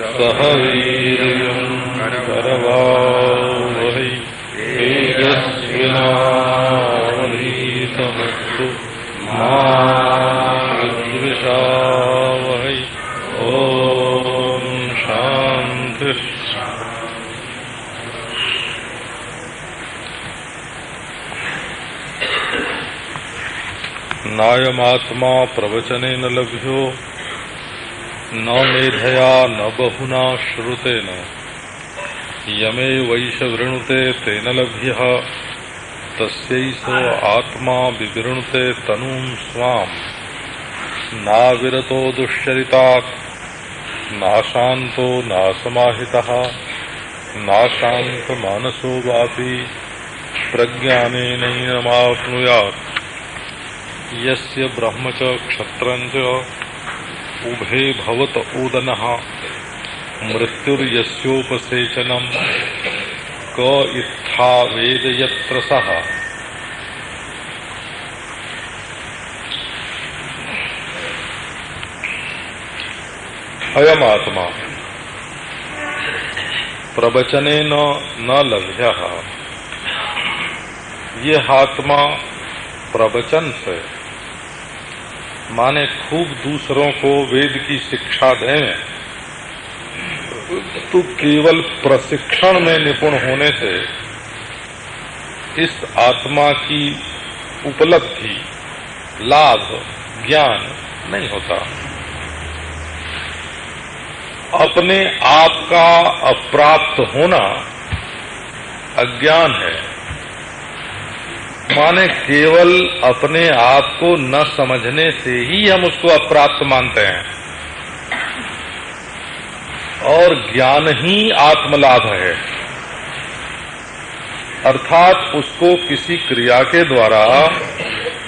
सह वीर्यम् करवावहै तेजस्विनावधीतमस्तु मा विद्विषावहै। ओम शांति। नायमात्मा प्रवचनेन लभ्यो न मेधया न बहुना श्रुतेन यमे वैश वृणुते तेन लभ्यः तस्यैषो आत्मा विवृणुते तनुं स्वाम् नाविरतो दुश्चरितात् नाशान्तो नासमाहितः नाशान्तमानसो वापि प्रज्ञानेनैनमाप्नुयात्। यस्य ब्रह्म च क्षत्रं च उभे भवत ओदनः मृत्युर्यस्योपसेचनं क इत्था वेद यत्र सः। अयमात्मा प्रवचनेन न लभ्यः। ये आत्मा प्रवचन से माने खूब दूसरों को वेद की शिक्षा दें तो केवल प्रशिक्षण में निपुण होने से इस आत्मा की उपलब्धि लाभ ज्ञान नहीं होता। अपने आप का अप्राप्त होना अज्ञान है। माने केवल अपने आप को न समझने से ही हम उसको अप्राप्त मानते हैं और ज्ञान ही आत्मलाभ है। अर्थात उसको किसी क्रिया के द्वारा,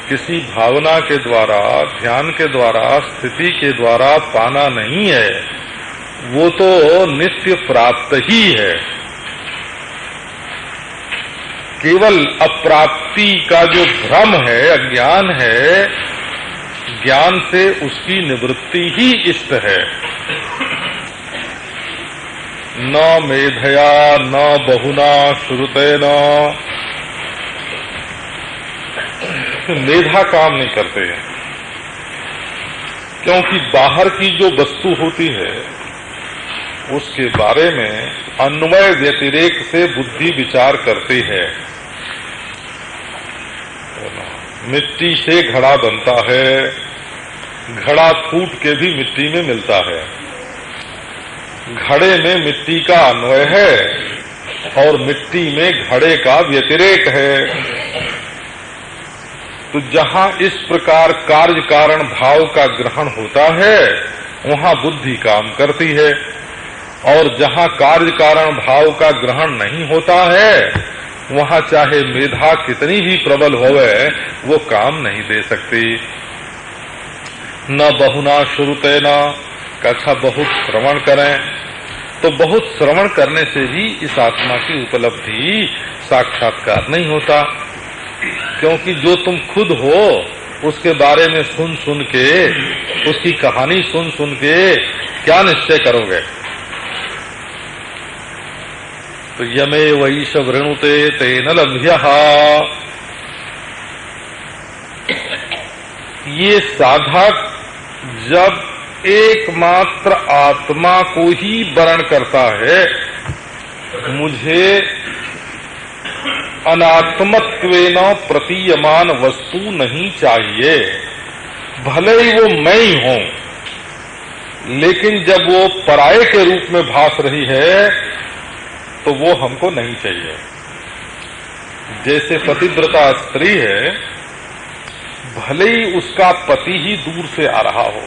किसी भावना के द्वारा, ध्यान के द्वारा, स्थिति के द्वारा पाना नहीं है, वो तो नित्य प्राप्त ही है। केवल अप्राप्ति का जो भ्रम है, अज्ञान है, ज्ञान से उसकी निवृत्ति ही इष्ट है। न मेधया न बहुना श्रुतेन। मेधा काम नहीं करते हैं, क्योंकि बाहर की जो वस्तु होती है उसके बारे में अन्वय व्यतिरेक से बुद्धि विचार करती है। मिट्टी से घड़ा बनता है, घड़ा फूट के भी मिट्टी में मिलता है। घड़े में मिट्टी का अन्वय है और मिट्टी में घड़े का व्यतिरेक है। तो जहां इस प्रकार कार्य कारण भाव का ग्रहण होता है वहां बुद्धि काम करती है, और जहां कार्य कारण भाव का ग्रहण नहीं होता है वहां चाहे मेधा कितनी भी प्रबल होवे वो काम नहीं दे सकती। न बहुना श्रुतेन, कथा बहुत श्रवण करें तो बहुत श्रवण करने से भी इस आत्मा की उपलब्धि साक्षात्कार नहीं होता, क्योंकि जो तुम खुद हो उसके बारे में सुन सुन के, उसकी कहानी सुन सुन के क्या निश्चय करोगे। तो यमे वैश वृणुते तेन लभ्यः। ये साधक जब एकमात्र आत्मा को ही वर्ण करता है, मुझे अनात्मत्वेन प्रतीयमान वस्तु नहीं चाहिए, भले ही वो मैं ही हूं, लेकिन जब वो पराये के रूप में भास रही है तो वो हमको नहीं चाहिए। जैसे पतिव्रता स्त्री है, भले ही उसका पति ही दूर से आ रहा हो,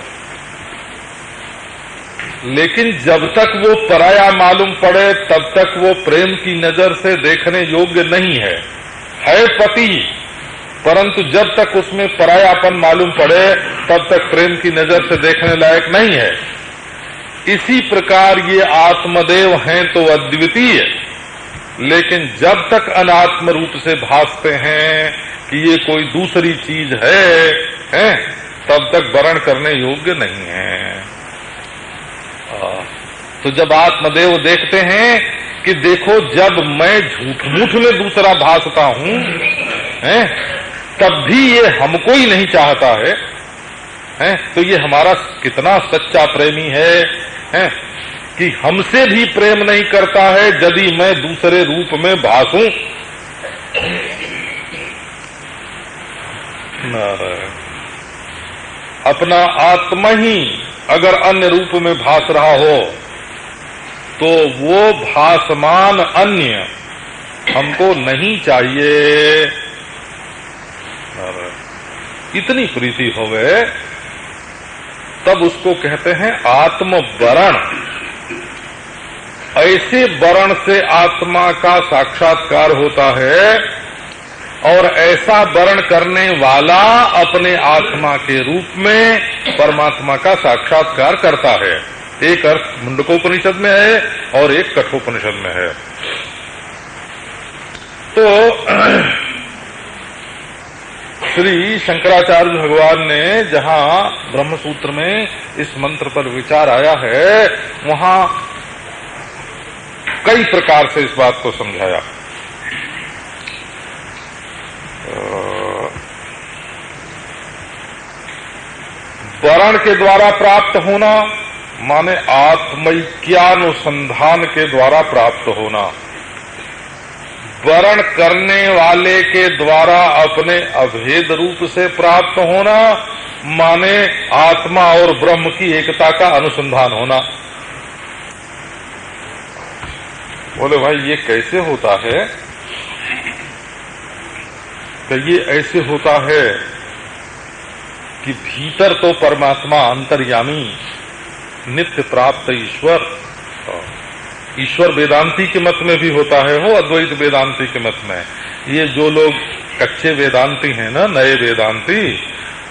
लेकिन जब तक वो पराया मालूम पड़े तब तक वो प्रेम की नजर से देखने योग्य नहीं है पति, परंतु जब तक उसमें परायापन मालूम पड़े तब तक प्रेम की नजर से देखने लायक नहीं है। इसी प्रकार ये आत्मदेव हैं तो अद्वितीय, लेकिन जब तक अनात्म रूप से भासते हैं कि ये कोई दूसरी चीज है तब तक वर्ण करने योग्य नहीं है। तो जब आत्मदेव देखते हैं कि देखो जब मैं झूठ मूठ में दूसरा भासता हूं, तब भी ये हमको ही नहीं चाहता है, तो ये हमारा कितना सच्चा प्रेमी है कि हमसे भी प्रेम नहीं करता है यदि मैं दूसरे रूप में भासूं। अपना आत्मा ही अगर अन्य रूप में भास रहा हो तो वो भासमान अन्य हमको नहीं चाहिए। इतनी प्रीति होवे तब उसको कहते हैं आत्मवरण। ऐसे वरण से आत्मा का साक्षात्कार होता है और ऐसा वर्ण करने वाला अपने आत्मा के रूप में परमात्मा का साक्षात्कार करता है। एक अर्थ मुंडकोपनिषद में है और एक कठोपनिषद में है। तो श्री शंकराचार्य भगवान ने जहां ब्रह्मसूत्र में इस मंत्र पर विचार आया है वहां कई प्रकार से इस बात को समझाया। वरण के द्वारा प्राप्त होना माने आत्मैक्यानुसंधान के द्वारा प्राप्त होना। वरण करने वाले के द्वारा अपने अभेद रूप से प्राप्त होना माने आत्मा और ब्रह्म की एकता का अनुसंधान होना। बोले भाई ये कैसे होता है? तो ये ऐसे होता है कि भीतर तो परमात्मा अंतर्यामी नित्य प्राप्त ईश्वर, ईश्वर वेदांती के मत में भी होता है हो, अद्वैत वेदांती के मत में। ये जो लोग कच्चे वेदांती हैं ना, नए वेदांती,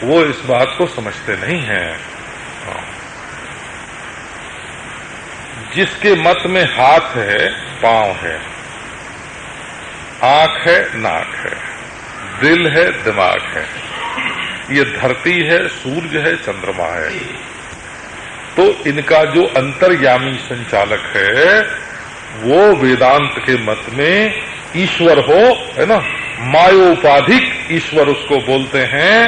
वो इस बात को समझते नहीं हैं। जिसके मत में हाथ है, पांव है, आंख है, नाक है, दिल है, दिमाग है, ये धरती है, सूर्य है, चंद्रमा है, तो इनका जो अंतर्यामी संचालक है वो वेदांत के मत में ईश्वर हो, है ना, मायोपाधिक ईश्वर उसको बोलते हैं।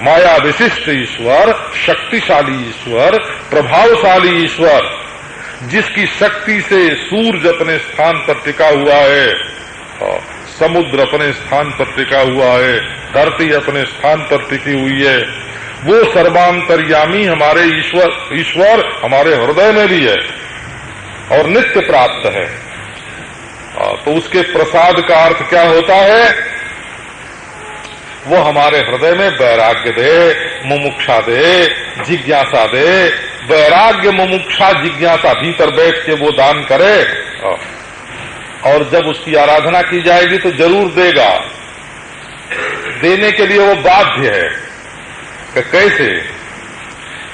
माया विशिष्ट ईश्वर, शक्तिशाली ईश्वर, प्रभावशाली ईश्वर, जिसकी शक्ति से सूर्य अपने स्थान पर टिका हुआ है, समुद्र अपने स्थान पर टिका हुआ है, धरती अपने स्थान पर टिकी हुई है, वो सर्वांतर्यामी हमारे ईश्वर हमारे हृदय में भी है और नित्य प्राप्त है। तो उसके प्रसाद का अर्थ क्या होता है? वो हमारे हृदय में वैराग्य दे, मुमुक्षा दे, जिज्ञासा दे। वैराग्य, मुमुक्षा, जिज्ञासा भीतर बैठ के वो दान करे और जब उसकी आराधना की जाएगी तो जरूर देगा। देने के लिए वो बाध्य है। कि कैसे?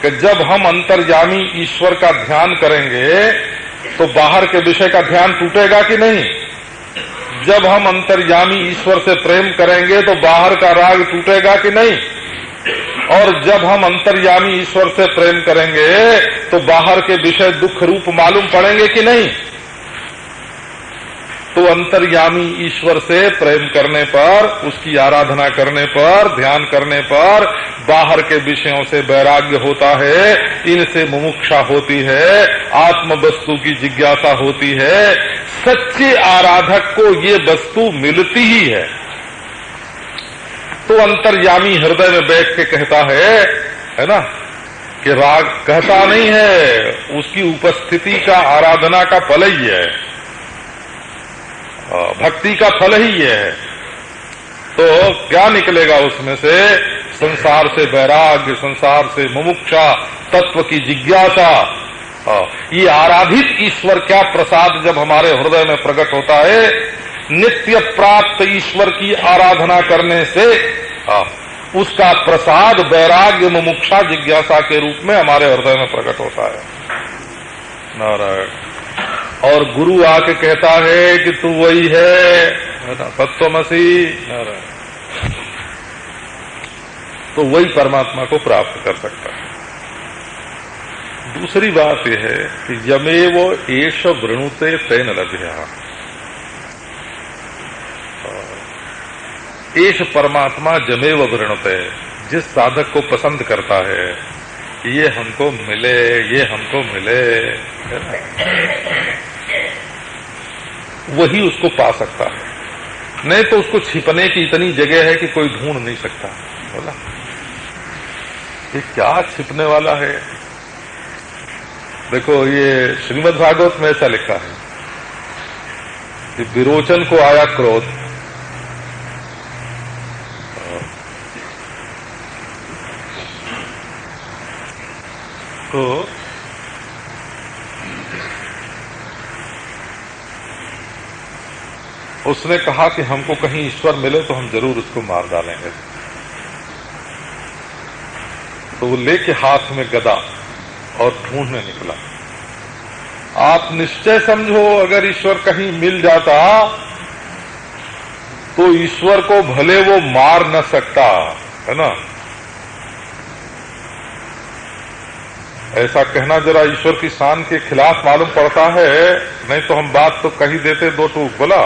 कि जब हम अंतर्यामी ईश्वर का ध्यान करेंगे तो बाहर के विषय का ध्यान टूटेगा कि नहीं? जब हम अंतर्यामी ईश्वर से प्रेम करेंगे तो बाहर का राग टूटेगा कि नहीं? और जब हम अंतर्यामी ईश्वर से प्रेम करेंगे तो बाहर के विषय दुख रूप मालूम पड़ेंगे कि नहीं? तो अंतर्यामी ईश्वर से प्रेम करने पर, उसकी आराधना करने पर, ध्यान करने पर बाहर के विषयों से वैराग्य होता है, इनसे मुमुक्षा होती है, आत्म वस्तु की जिज्ञासा होती है। सच्चे आराधक को ये वस्तु मिलती ही है। तो अंतर्यामी हृदय में बैठ के कहता है ना, कि राग कहता नहीं है, उसकी उपस्थिति का, आराधना का फल ही है, भक्ति का फल ही ये है। तो क्या निकलेगा उसमें से? संसार से वैराग्य, संसार से मुमुक्षा, तत्व की जिज्ञासा। ये आराधित ईश्वर क्या प्रसाद जब हमारे हृदय में प्रकट होता है, नित्य प्राप्त ईश्वर की आराधना करने से उसका प्रसाद वैराग्य, मुमुक्षा, जिज्ञासा के रूप में हमारे हृदय में प्रकट होता है। नारायण। और गुरु आके कहता है कि तू वही है, तत्वमसि, तो वही परमात्मा को प्राप्त कर सकता है। दूसरी बात यह है कि यमेव एष वृणुते तेन लभ्यः। एष परमात्मा जमेव वृणुते, जिस साधक को पसंद करता है ये हमको मिले, ये हमको मिले, है ना, वही उसको पा सकता है। नहीं तो उसको छिपने की इतनी जगह है कि कोई ढूंढ नहीं सकता। बोला ये क्या छिपने वाला है। देखो ये श्रीमद् भागवत में ऐसा लिखा है कि विरोचन को आया क्रोध, तो उसने कहा कि हमको कहीं ईश्वर मिले तो हम जरूर उसको मार डालेंगे। तो वो लेके हाथ में गदा और ढूंढने निकला। आप निश्चय समझो अगर ईश्वर कहीं मिल जाता तो ईश्वर को भले वो मार न सकता, है ना। ऐसा कहना जरा ईश्वर की शान के खिलाफ मालूम पड़ता है। नहीं तो हम बात तो कही देते दो टूक। बोला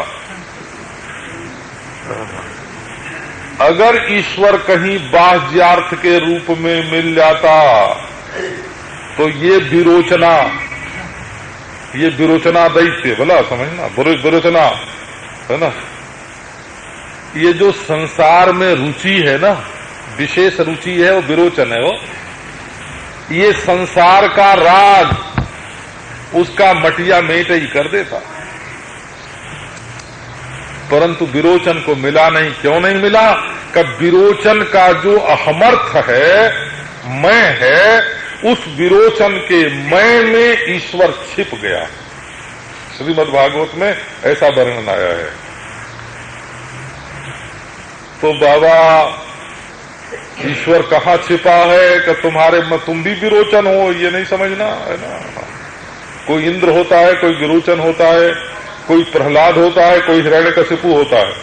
अगर ईश्वर कहीं बाह्यार्थ के रूप में मिल जाता तो ये विरोचना दैत्य, बोला समझना, विरोचना है ना, ये जो संसार में रुचि है ना, विशेष रुचि है, वो विरोचन है। वो ये संसार का राग उसका मटिया मेट ही कर देता। परंतु विरोचन को मिला नहीं। क्यों नहीं मिला? कि विरोचन का जो अहमर्थ है, मैं है, उस विरोचन के मैं में ईश्वर छिप गया। श्रीमद् भागवत में ऐसा वर्णन आया है। तो बाबा ईश्वर कहाँ छिपा है कि तुम्हारे में तुम भी विरोचन हो, ये नहीं समझना है ना। कोई इंद्र होता है, कोई विरोचन होता है, कोई प्रहलाद होता है, कोई हिरण्यकशिपु होता है।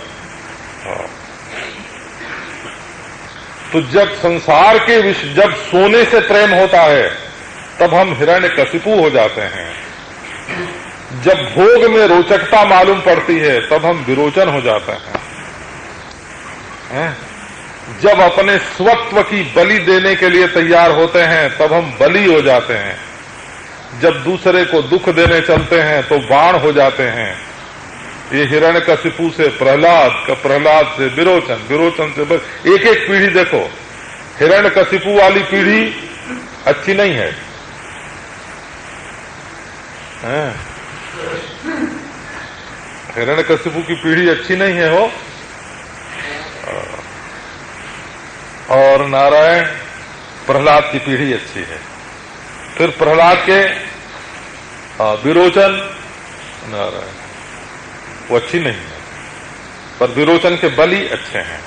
तो जब संसार के जब सोने से प्रेम होता है तब हम हिरण्यकशिपु हो जाते हैं। जब भोग में रोचकता मालूम पड़ती है तब हम विरोचन हो जाते हैं। जब अपने स्वत्व की बलि देने के लिए तैयार होते हैं तब हम बलि हो जाते हैं। जब दूसरे को दुख देने चलते हैं तो बाण हो जाते हैं। ये हिरण्यकशिपु से प्रहलाद, का प्रहलाद से विरोचन, विरोचन से एक एक पीढ़ी देखो। हिरण्यकशिपु वाली पीढ़ी अच्छी नहीं है। हिरण्यकशिपु की पीढ़ी अच्छी नहीं है हो। और नारायण प्रहलाद की पीढ़ी अच्छी है। फिर प्रहलाद के विरोचन, नारायण वो अच्छी नहीं है, पर विरोचन के बलि अच्छे हैं।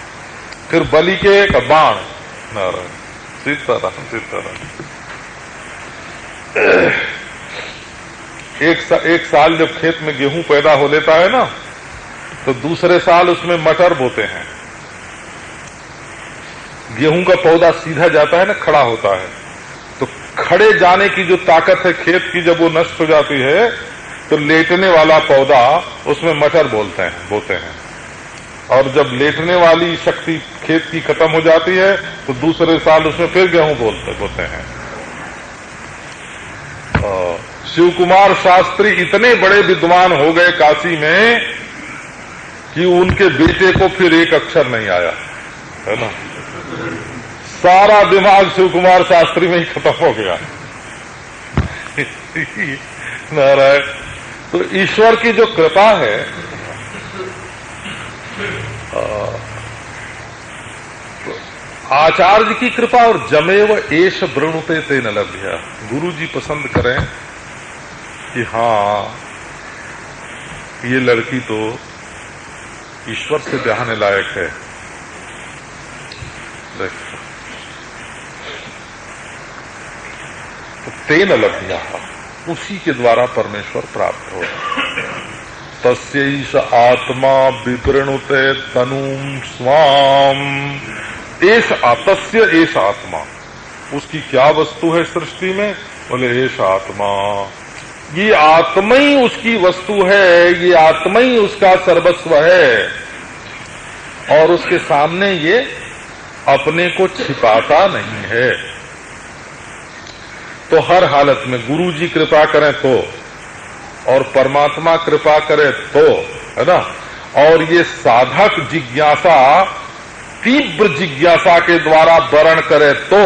फिर बलि के बाण, नारायण सीताराम सीताराम। एक साल जब खेत में गेहूं पैदा हो लेता है ना, तो दूसरे साल उसमें मटर बोते हैं। गेहूं का पौधा सीधा जाता है ना, खड़ा होता है, तो खड़े जाने की जो ताकत है खेत की, जब वो नष्ट हो जाती है तो लेटने वाला पौधा उसमें मटर बोते हैं। और जब लेटने वाली शक्ति खेत की खत्म हो जाती है तो दूसरे साल उसमें फिर गेहूं बोते हैं। शिव कुमार शास्त्री इतने बड़े विद्वान हो गए काशी में कि उनके बेटे को फिर एक अक्षर नहीं आया, है ना। सारा दिमाग शिव कुमार शास्त्री में ही खत्म हो गया। नारायण। तो ईश्वर की जो कृपा है, तो आचार्य की कृपा और जमेव एष वृणुते तेन लभ्यः। गुरु जी पसंद करें कि हाँ ये लड़की तो ईश्वर से ब्याहने लायक है, तो तेन लभ्यः, उसी के द्वारा परमेश्वर प्राप्त हो। तस्यैष आत्मा विवृणुते तनुम स्वाम। तस्य एष आत्मा, उसकी क्या वस्तु है सृष्टि में? बोले एष आत्मा। ये आत्मा ही उसकी वस्तु है, ये आत्मा ही उसका सर्वस्व है, और उसके सामने ये अपने को छिपाता नहीं है। तो हर हालत में गुरु जी कृपा करें तो, और परमात्मा कृपा करे तो, है ना, और ये साधक जिज्ञासा तीव्र जिज्ञासा के द्वारा वर्ण करे तो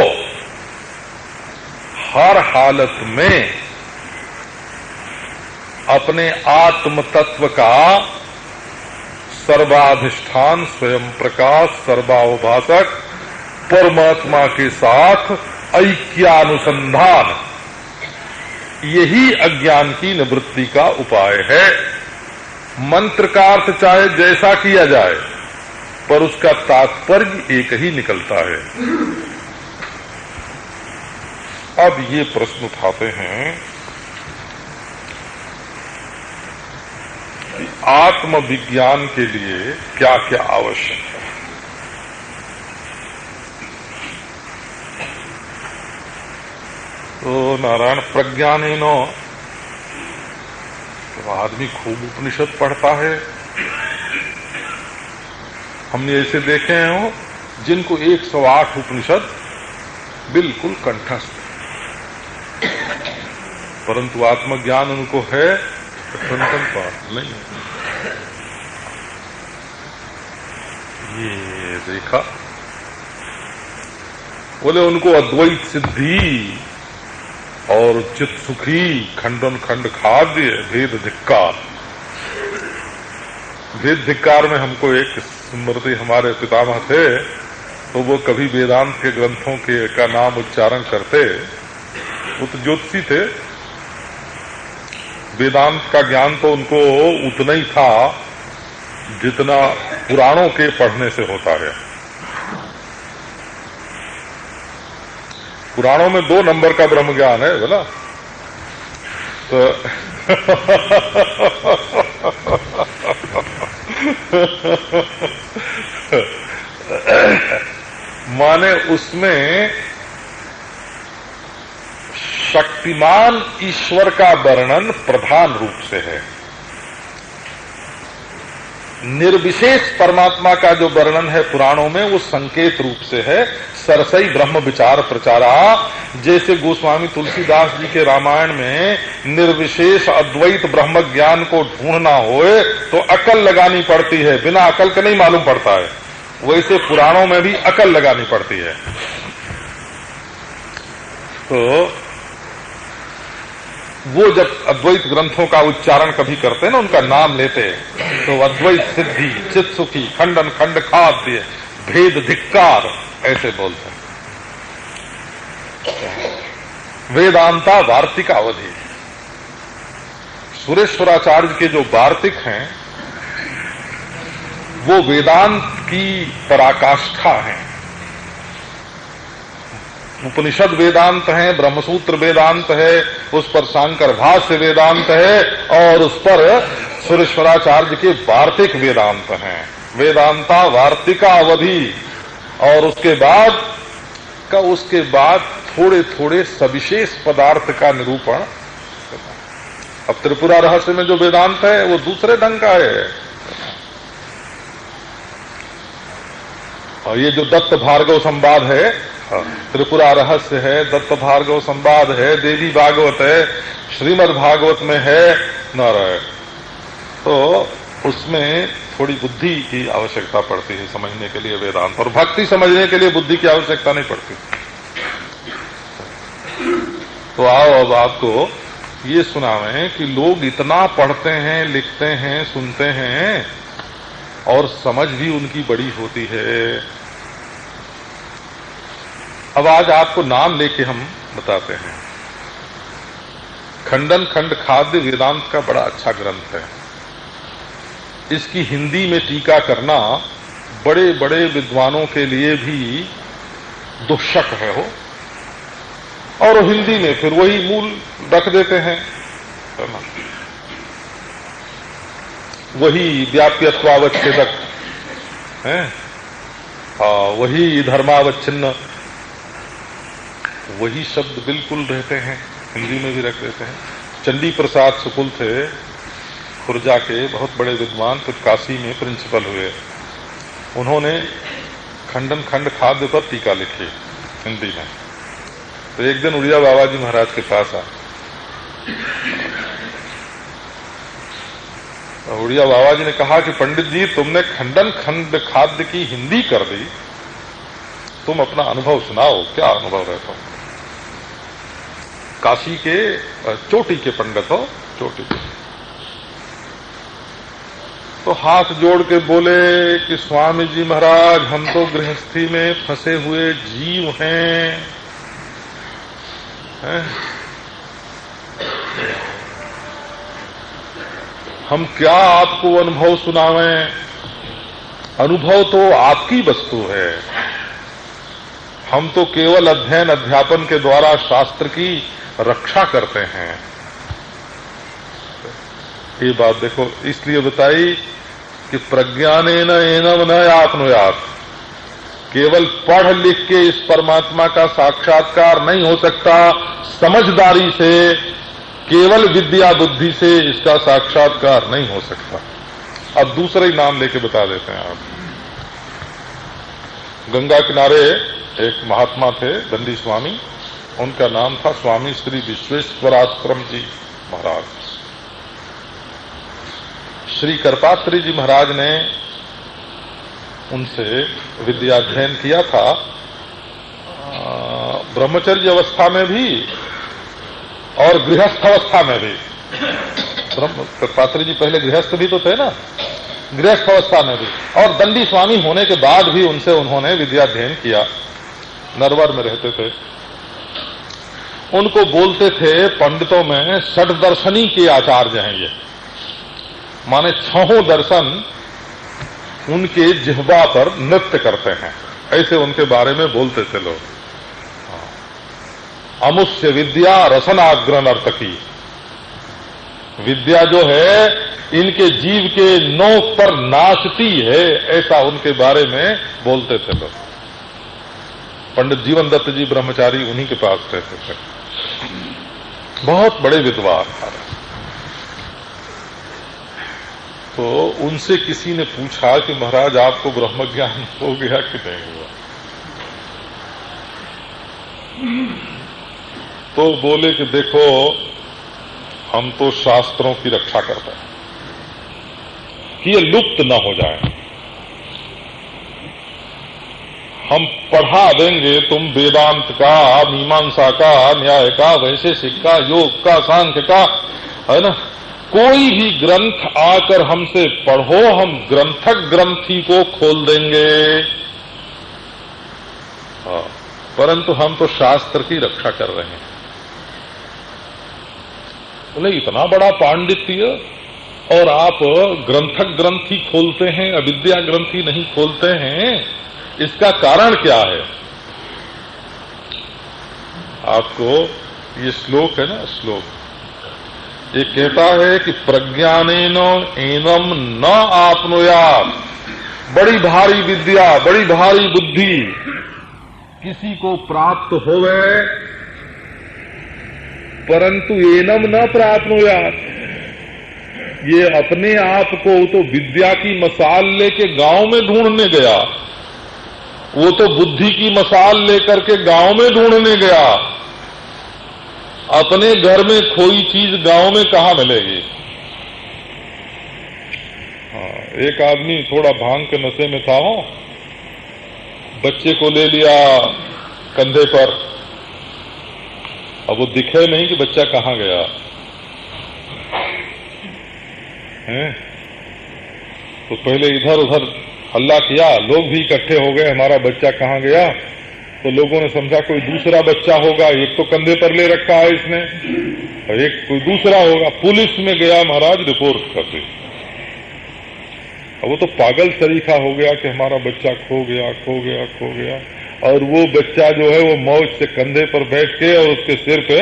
हर हालत में अपने आत्म तत्व का सर्वाधिष्ठान स्वयं प्रकाश सर्वावभाषक परमात्मा के साथ ऐक्यानुसंधान, यही अज्ञान की निवृत्ति का उपाय है। मंत्र का अर्थ चाहे जैसा किया जाए, पर उसका तात्पर्य एक ही निकलता है। अब ये प्रश्न उठाते हैं कि आत्मविज्ञान के लिए क्या क्या आवश्यक है। तो नारायण प्रज्ञानेनो, तो आदमी खूब उपनिषद पढ़ता है। हमने ऐसे देखे हैं हो जिनको 108 उपनिषद बिल्कुल कंठस्थ, परंतु आत्मज्ञान उनको है टन पाठ नहीं। ये देखा, बोले उनको अद्वैत सिद्धि और चित्त सुखी खंडन खंड खाद्य भेद धिक्कार। भेद धिक्कार में हमको एक स्मृति, हमारे पितामह थे तो वो कभी वेदांत के ग्रंथों के का नाम उच्चारण करते। वो तो ज्योतिषी थे, वेदांत का ज्ञान तो उनको उतना ही था जितना पुराणों के पढ़ने से होता है। पुराणों में 2 नंबर का ब्रह्म ज्ञान है बोला तो माने उसमें शक्तिमान ईश्वर का वर्णन प्रधान रूप से है। निर्विशेष परमात्मा का जो वर्णन है पुराणों में वो संकेत रूप से है। सरसई ब्रह्म विचार प्रचारा, जैसे गोस्वामी तुलसीदास जी के रामायण में निर्विशेष अद्वैत ब्रह्म ज्ञान को ढूंढना होए तो अकल लगानी पड़ती है, बिना अकल के नहीं मालूम पड़ता है, वैसे पुराणों में भी अकल लगानी पड़ती है। तो वो जब अद्वैत ग्रंथों का उच्चारण कभी करते हैं ना, उनका नाम लेते हैं, तो अद्वैत सिद्धि चित्त सुखी खंडन खंड खाद्य भेद धिक्कार ऐसे बोलते हैं। वेदांता वार्तिक अवधि, सुरेश्वराचार्य के जो वार्तिक हैं वो वेदांत की पराकाष्ठा है। उपनिषद वेदांत है, ब्रह्मसूत्र वेदांत है, उस पर शांकर भाष्य वेदांत है, और उस पर सुरेश्वराचार्य के वार्तिक वेदांत हैं। वेदांता वार्तिका अवधि, और उसके बाद थोड़े थोड़े सविशेष पदार्थ का निरूपण। अब त्रिपुरा रहस्य में जो वेदांत है वो दूसरे ढंग का है, और ये जो दत्त भार्गव संवाद है, त्रिपुरा रहस्य है, दत्त भार्गव संवाद है, देवी भागवत है, श्रीमद् भागवत में है नारायण, तो उसमें थोड़ी बुद्धि की आवश्यकता पड़ती है समझने के लिए वेदांत, और भक्ति समझने के लिए बुद्धि की आवश्यकता नहीं पड़ती। तो आओ अब आपको ये सुनावें कि लोग इतना पढ़ते हैं, लिखते हैं, सुनते हैं, और समझ भी उनकी बड़ी होती है। अब आज आपको नाम लेके हम बताते हैं। खंडन खंड खाद्य वेदांत का बड़ा अच्छा ग्रंथ है। इसकी हिंदी में टीका करना बड़े बड़े विद्वानों के लिए भी दुष्शक है हो, और हिंदी में फिर वही मूल रख देते हैं, वही व्याप्यत्वावच्छेदक है, वही धर्मावच्छिन्न। वही शब्द बिल्कुल रहते हैं, हिंदी में भी रख देते हैं। चंडी प्रसाद सुकुल थे, खुर्जा के बहुत बड़े विद्वान, फिर काशी में प्रिंसिपल हुए। उन्होंने खंडन खंड खाद्य पर टीका लिखी हिंदी में। तो एक दिन उड़िया बाबा जी महाराज के पास आ, उड़िया बाबा जी ने कहा कि पंडित जी, तुमने खंडन खंड खाद्य की हिंदी कर दी, तुम अपना अनुभव सुनाओ, क्या अनुभव रहता हो? काशी के चोटी के पंडित हो, चोटी के। तो हाथ जोड़ के बोले कि स्वामी जी महाराज, हम तो गृहस्थी में फंसे हुए जीव हैं, हम क्या आपको अनुभव सुनावें? अनुभव तो आपकी वस्तु है, हम तो केवल अध्ययन अध्यापन के द्वारा शास्त्र की रक्षा करते हैं। ये बात देखो इसलिए बताई कि प्रज्ञानेन एनम न आत्मयात्, केवल पढ़ लिख के इस परमात्मा का साक्षात्कार नहीं हो सकता, समझदारी से, केवल विद्या बुद्धि से इसका साक्षात्कार नहीं हो सकता। अब दूसरा ही नाम लेके बता देते हैं आप। गंगा किनारे एक महात्मा थे, दंडी स्वामी, उनका नाम था स्वामी श्री विश्वेश्वराश्रम जी महाराज। श्री करपात्री जी महाराज ने उनसे विद्याध्ययन किया था, ब्रह्मचर्य अवस्था में भी और गृहस्थ अवस्था में भी। करपात्री जी पहले गृहस्थ भी तो थे ना, गृहस्थ अवस्था में भी, और दंडी स्वामी होने के बाद भी उनसे उन्होंने विद्याध्ययन किया। नरवर में रहते थे। उनको बोलते थे पंडितों में षड दर्शनी के आचार्य हैं ये, माने छहों दर्शन उनके जिह्वा पर नृत्य करते हैं, ऐसे उनके बारे में बोलते थे लोग। अमुष्य विद्या रसनाग्र नर्तकी, विद्या जो है इनके जीव के नोक पर नाचती है, ऐसा उनके बारे में बोलते थे लोग। पंडित जीवन दत्त जी ब्रह्मचारी उन्हीं के पास रहते थे, बहुत बड़े विद्वान। तो उनसे किसी ने पूछा कि महाराज आपको ब्रह्म ज्ञान हो गया कि नहीं हुआ? तो बोले कि देखो, हम तो शास्त्रों की रक्षा करते हैं कि ये लुप्त न हो जाए। हम पढ़ा देंगे तुम वेदांत का, मीमांसा का, न्याय का, वैशेषिक का, योग का, सांख्य का, है ना, कोई भी ग्रंथ आकर हमसे पढ़ो, हम ग्रंथक ग्रंथी को खोल देंगे। हाँ, परंतु हम तो शास्त्र की रक्षा कर रहे हैं। बोले इतना बड़ा पांडित्य और आप ग्रंथक ग्रंथी खोलते हैं, अविद्या ग्रंथी नहीं खोलते हैं, इसका कारण क्या है? आपको ये श्लोक है ना, श्लोक ये कहता है कि प्रज्ञानेन एनम न आप्नुयात्, बड़ी भारी विद्या, बड़ी भारी बुद्धि किसी को प्राप्त होवे, परंतु एनम न प्राप्नुयात्, ये अपने आप को तो विद्या की मसाल लेके गांव में ढूंढने गया, वो तो बुद्धि की मसाल लेकर के गांव में ढूंढने गया। अपने घर में खोई चीज गांव में कहां मिलेगी? हाँ, एक आदमी थोड़ा भांग के नशे में था, बच्चे को ले लिया कंधे पर, अब वो दिखे नहीं कि बच्चा कहां गया है। तो पहले इधर उधर हल्ला किया, लोग भी इकट्ठे हो गए, हमारा बच्चा कहां गया? तो लोगों ने समझा कोई दूसरा बच्चा होगा, एक तो कंधे पर ले रखा है इसने, और एक कोई दूसरा होगा। पुलिस में गया महाराज, रिपोर्ट कर दी। अब वो तो पागल तरीका हो गया कि हमारा बच्चा खो गया, खो गया, खो गया, और वो बच्चा जो है वो मौज से कंधे पर बैठ के और उसके सिर पे,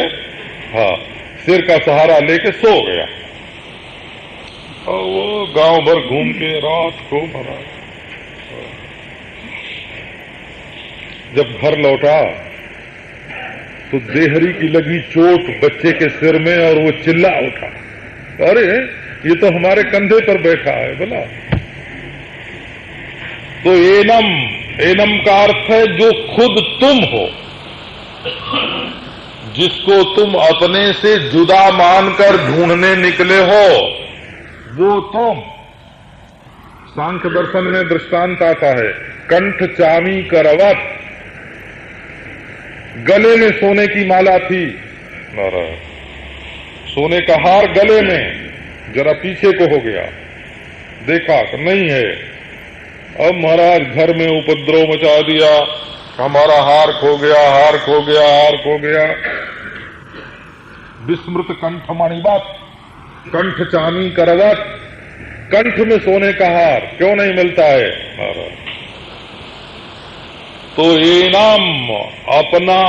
हाँ, सिर का सहारा लेके सो गया। और वो गांव भर घूम के रात को महाराज जब घर लौटा तो देहरी की लगी चोट बच्चे के सिर में और वो चिल्ला उठा, अरे ये तो हमारे कंधे पर बैठा है। बोला तो एनम का अर्थ है जो खुद तुम हो, जिसको तुम अपने से जुदा मानकर ढूंढने निकले हो, वो तुम। सांख्य दर्शन में दृष्टांत आता है, कंठ चामी करवत, गले में सोने की माला थी, सोने का हार गले में, जरा पीछे को हो गया, देखा कि नहीं है। अब महाराज घर में उपद्रव मचा दिया, हमारा हार खो गया, हार खो गया, हार खो गया। विस्मृत कंठ मणिवत, कंठ चामी करवत, कंठ में सोने का हार क्यों नहीं मिलता है महाराज? तो एनम अपना,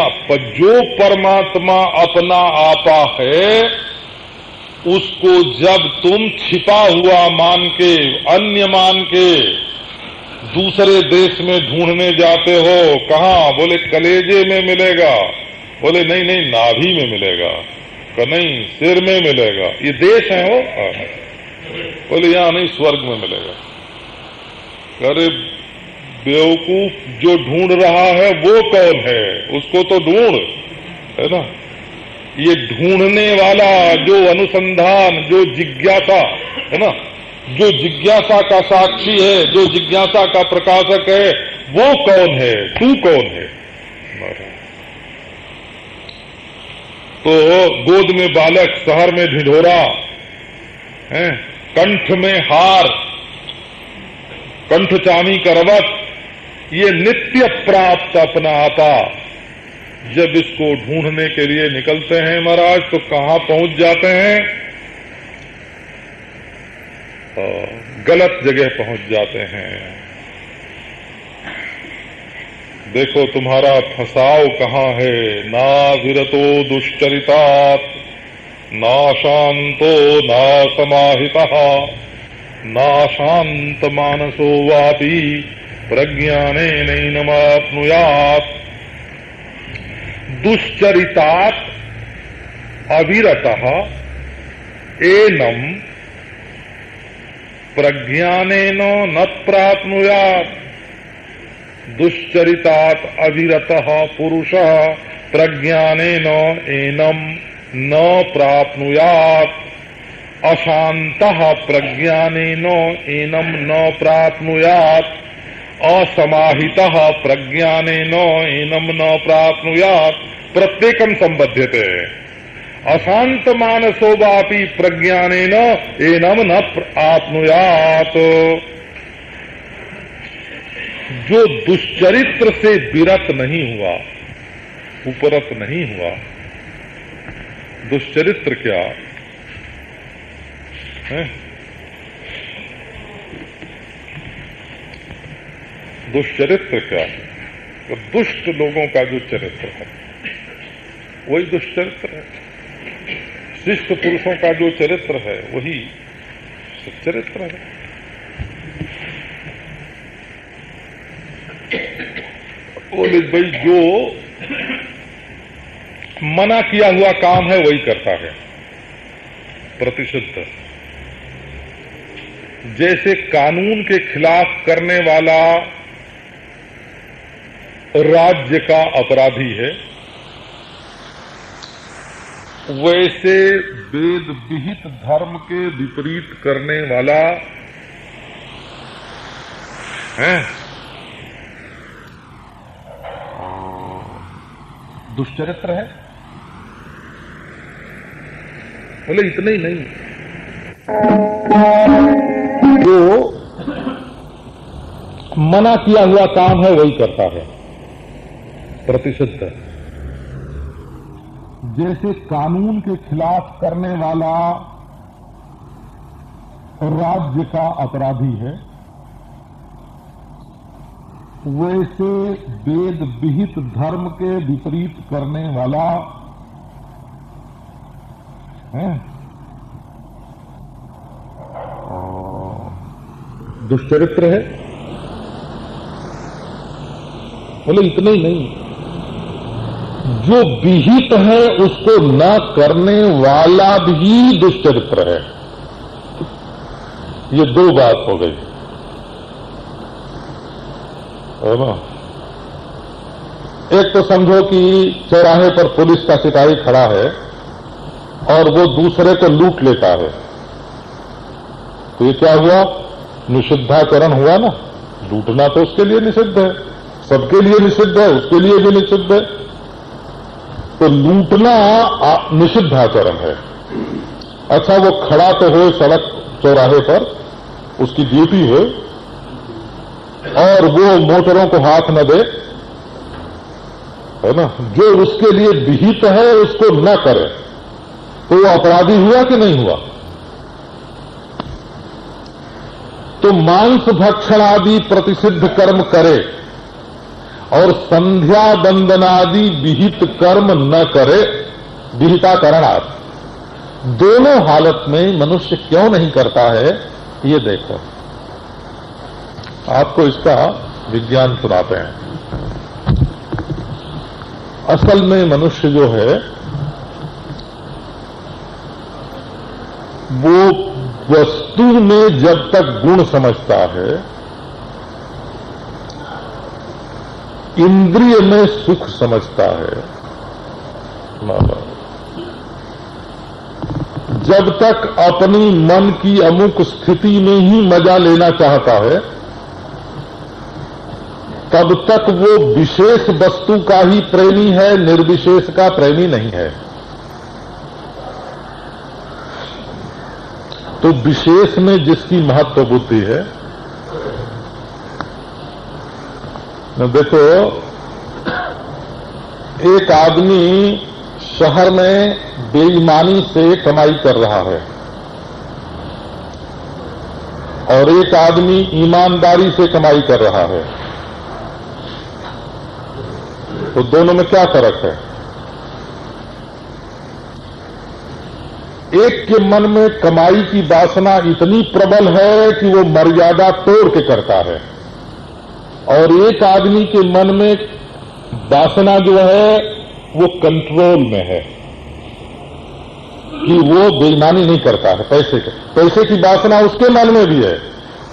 जो परमात्मा अपना आपा है, उसको जब तुम छिपा हुआ मान के, अन्य मान के दूसरे देश में ढूंढने जाते हो, कहाँ? बोले कलेजे में मिलेगा। बोले नहीं नहीं, नाभि में मिलेगा। नहीं, सिर में मिलेगा। ये देश है वो? बोले यहां नहीं, स्वर्ग में मिलेगा। अरे बेवकूफ, जो ढूंढ रहा है वो कौन है? उसको तो ढूंढ, है ना। ये ढूंढने वाला, जो अनुसंधान, जो जिज्ञासा है ना, जो जिज्ञासा का साक्षी है, जो जिज्ञासा का प्रकाशक है, वो कौन है? तू कौन है? तो गोद में बालक, शहर में ढिढोरा, कंठ में हार, कंठ चामी करवत, ये नित्य प्राप्त अपना आपा जब इसको ढूंढने के लिए निकलते हैं महाराज, तो कहां पहुंच जाते हैं? गलत जगह पहुंच जाते हैं। देखो तुम्हारा फसाव कहाँ है? ना विरतो दुश्चरितात्, ना शांतो ना समाहितः, ना शांत मानसो वापि प्रज्ञाने नैनमाप्नुयात्। दुश्चरितात् अविरतः एनम प्रज्ञानेन न प्राप्नुयात्। दुश्चरितात् अविरतः पुरुषः प्रज्ञानेन एनम न प्राप्नुयात्। अशान्तः प्रज्ञानेन एनम न प्राप्नुयात्। असमाहितः प्रज्ञानेन एनम न प्राप्नुयात्। प्रत्येकम संबध्यते। अशांत मानसो वापि प्रज्ञानेन एनम न प्राप्नुयात्। जो दुश्चरित्र से विरत नहीं हुआ, उपरत नहीं हुआ। दुश्चरित्र क्या है? दुश्चरित्र क्या? तो दुष्ट लोगों का जो चरित्र है वही दुश्चरित्र है। शिष्ट पुरुषों का जो चरित्र है वही सच्चरित्र है। बोले भाई, जो मना किया हुआ काम है वही करता है, प्रतिशुद्ध। जैसे कानून के खिलाफ करने वाला राज्य का अपराधी है, वैसे वेद विहित धर्म के विपरीत करने वाला है दुष्चरित्र है। बोले इतना ही नहीं, जो मना किया हुआ काम है वही करता है, प्रतिशुद्ध। जैसे कानून के खिलाफ करने वाला राज्य का अपराधी है, वैसे वेद विहित धर्म के विपरीत करने वाला है दुष्चरित्र है। बोले इतना ही नहीं, जो विहित है उसको न करने वाला भी दुष्चरित्र है। ये दो बात हो गई है ना। एक तो समझो कि चौराहे पर पुलिस का सिपाही खड़ा है और वो दूसरे को लूट लेता है, तो ये क्या हुआ? निषिद्धाचरण हुआ ना। लूटना तो उसके लिए निषिद्ध है, सबके लिए निषिद्ध है, उसके लिए भी निषिद्ध है। तो लूटना निषिद्धाचरण है। अच्छा, वो खड़ा तो हो सड़क चौराहे पर, उसकी ड्यूटी हो, और वो मोटरों को हाथ न दे, है ना। जो उसके लिए विहित है उसको न करे, तो वो अपराधी हुआ कि नहीं हुआ? तो मांस भक्षण आदि प्रतिषिद्ध कर्म करे और संध्या बंदनादि विहित कर्म न करे, विहिताकरणात्, दोनों हालत में मनुष्य क्यों नहीं करता है, ये देखो। आपको इसका विज्ञान सुनाते हैं। असल में मनुष्य जो है वो वस्तु में जब तक गुण समझता है, इंद्रिय में सुख समझता है, जब तक अपनी मन की अमुक स्थिति में ही मजा लेना चाहता है, तब तक वो विशेष वस्तु का ही प्रेमी है, निर्विशेष का प्रेमी नहीं है। तो विशेष में जिसकी महत्व बुद्धि है, देखो एक आदमी शहर में बेईमानी से कमाई कर रहा है और एक आदमी ईमानदारी से कमाई कर रहा है, तो दोनों में क्या फर्क है? एक के मन में कमाई की वासना इतनी प्रबल है कि वो मर्यादा तोड़ के करता है, और एक आदमी के मन में वासना जो है वो कंट्रोल में है कि वो बेईमानी नहीं करता है। पैसे की वासना उसके मन में भी है,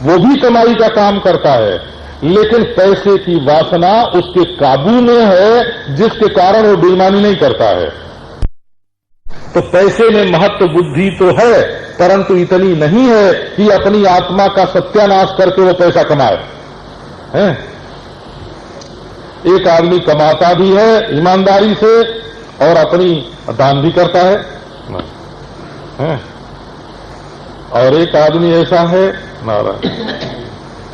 वो भी कमाई का काम करता है, लेकिन पैसे की वासना उसके काबू में है, जिसके कारण वो बेईमानी नहीं करता है। तो पैसे में महत्व बुद्धि तो है, परंतु इतनी नहीं है कि अपनी आत्मा का सत्यानाश करके वो पैसा कमाए। हैं? एक आदमी कमाता भी है ईमानदारी से और अपनी दान भी करता है, हैं? और एक आदमी ऐसा है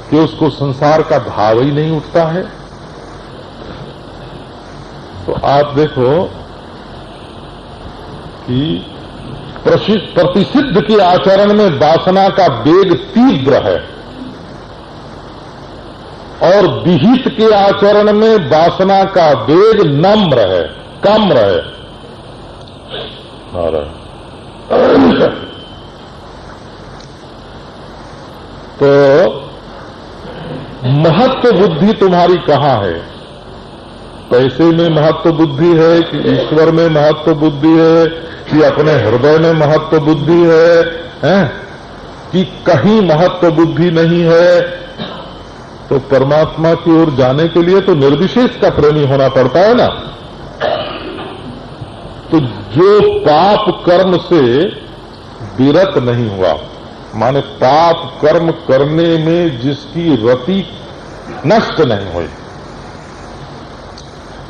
कि उसको संसार का भाव ही नहीं उठता है। तो आप देखो कि प्रतिषिद्ध के आचरण में वासना का वेग तीव्र है और विहित के आचरण में वासना का वेग नम्र है, कम रहे। तो महत्व बुद्धि तुम्हारी कहां है? पैसे में महत्व बुद्धि है कि ईश्वर में महत्व बुद्धि है कि अपने हृदय में महत्व बुद्धि है, कि कहीं महत्व बुद्धि नहीं है? तो परमात्मा की ओर जाने के लिए तो निर्विशेष का प्रेमी होना पड़ता है ना। तो जो पाप कर्म से विरत नहीं हुआ, माने पाप कर्म करने में जिसकी रति नष्ट नहीं हुई।